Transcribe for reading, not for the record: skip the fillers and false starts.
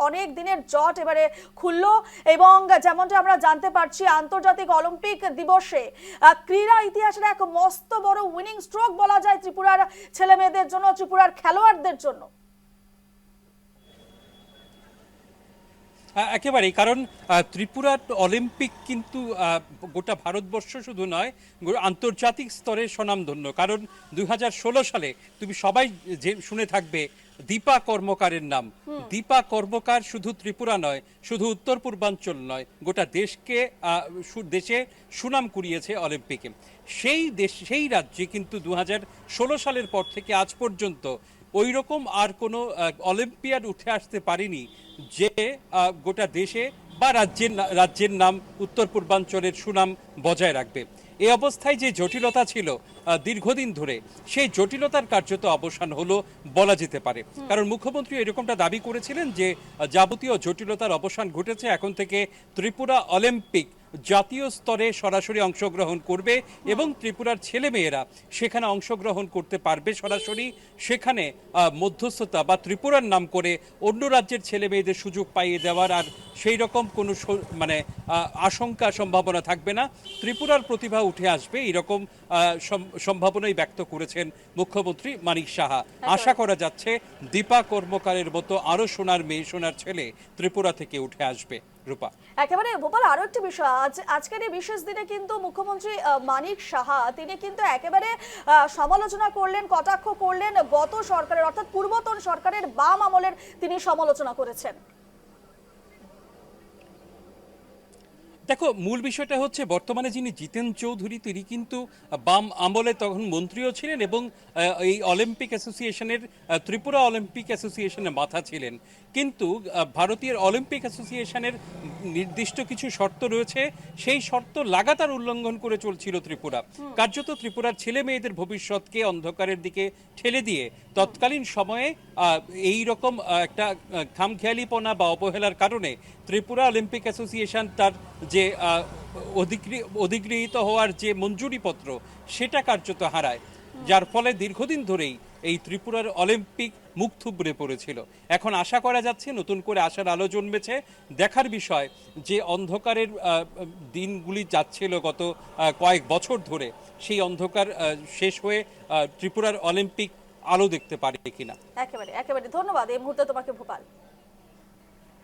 অনেক দিনের জট এবারে খুললো এবং যেমনটা আমরা জানতে পারছি আন্তর্জাতিক অলিম্পিক দিবসে ক্রীড়া ইতিহাসের এক মস্ত বড় উইনিং স্ট্রোক বলা যায় ত্রিপুরার ছেলে মেয়েদের জন্য, ত্রিপুরার খেলোয়াড়দের জন্য। একেবারেই, কারণ ত্রিপুরার অলিম্পিক কিন্তু গোটা ভারতবর্ষ শুধু নয়, আন্তর্জাতিক স্তরে স্বনামধন্য। কারণ 2016 সালে তুমি সবাই যে শুনে থাকবে দীপা কর্মকারের নাম। দীপা কর্মকার শুধু ত্রিপুরা নয়, শুধু উত্তর পূর্বাঞ্চল নয়, গোটা দেশকে দেশে সুনাম কুড়িয়েছে অলিম্পিকে। সেই রাজ্যে কিন্তু 2016 সালের পর থেকে আজ পর্যন্ত ওই রকম আর কোনো অলিম্পিয়াড উঠে আসতে পারেনি যে গোটা দেশে বা রাজ্যের নাম, উত্তর পূর্বাঞ্চলের সুনাম বজায় রাখবে। এই অবস্থায় যে জটিলতা ছিল দীর্ঘদিন ধরে, সেই জটিলতার কার্যত অবসান হলো বলা যেতে পারে। কারণ মুখ্যমন্ত্রী এরকমটা দাবি করেছিলেন যে যাবতীয় জটিলতার অবসান ঘটেছে, এখন থেকে ত্রিপুরা অলিম্পিক জাতীয় স্তরে সরাসরি অংশগ্রহণ করবে এবং ত্রিপুরার ছেলেমেয়েরা সেখানে অংশগ্রহণ করতে পারবে সরাসরি। সেখানে মধ্যস্থতা বা ত্রিপুরার নাম করে অন্য রাজ্যের ছেলে মেয়েদের সুযোগ পাইয়ে দেওয়ার আর সেই রকম কোনো মানে আশঙ্কা সম্ভাবনা থাকবে না। ত্রিপুরার প্রতিভা উঠে আসবে, এরকম সম্ভাবনাই ব্যক্ত করেছেন মুখ্যমন্ত্রী মানিক সাহা। আশা করা যাচ্ছে দীপা কর্মকারের মতো আরও সোনার মেয়ে, সোনার ছেলে ত্রিপুরা থেকে উঠে আসবে। রূপা, একেবারে ভোপাল, আরো একটি বিষয়, আজকের এই বিশেষ দিনে কিন্তু মুখ্যমন্ত্রী মানিক সাহা তিনি কিন্তু একেবারে সমালোচনা করলেন, কটাক্ষ করলেন গত সরকারের, অর্থাৎ পূর্বতন সরকারের বাম আমলের তিনি সমালোচনা করেছেন। দেখো, মূল বিষয়টা হচ্ছে বর্তমানে যিনি জিতেন চৌধুরী তিনি কিন্তু বাম আমলে তখন মন্ত্রীও ছিলেন এবং এই অলিম্পিক অ্যাসোসিয়েশনের, ত্রিপুরা অলিম্পিক অ্যাসোসিয়েশনের মাথা ছিলেন। কিন্তু ভারতীয় অলিম্পিক অ্যাসোসিয়েশনের নির্দিষ্ট কিছু শর্ত রয়েছে, সেই শর্ত লাগাতার উল্লঙ্ঘন করে চলছিল ত্রিপুরা। কার্যত ত্রিপুরার ছেলে মেয়েদের ভবিষ্যৎকে অন্ধকারের দিকে ঠেলে দিয়ে তৎকালীন সময়ে এই রকম একটা খামখেয়ালিপনা বা অবহেলার কারণে ত্রিপুরা অলিম্পিক অ্যাসোসিয়েশন তার যে অধিগৃহীত হওয়ার যে মঞ্জুরিপত্র সেটা কার্যত হারায়, যার ফলে দীর্ঘদিন ধরেই এই ত্রিপুরার অলিম্পিক মুখ থুবড়ে পড়েছিল। এখন আশা করা যাচ্ছে নতুন করে আশার আলো জন্মেছে। দেখার বিষয় যে অন্ধকারের দিনগুলি যাচ্ছিল গত কয়েক বছর ধরে, সেই অন্ধকার শেষ হয়ে ত্রিপুরার অলিম্পিক আলো দেখতে পারে কিনা। একেবারে একেবারে ধন্যবাদ এই মুহূর্তে তোমাকে ভোপাল।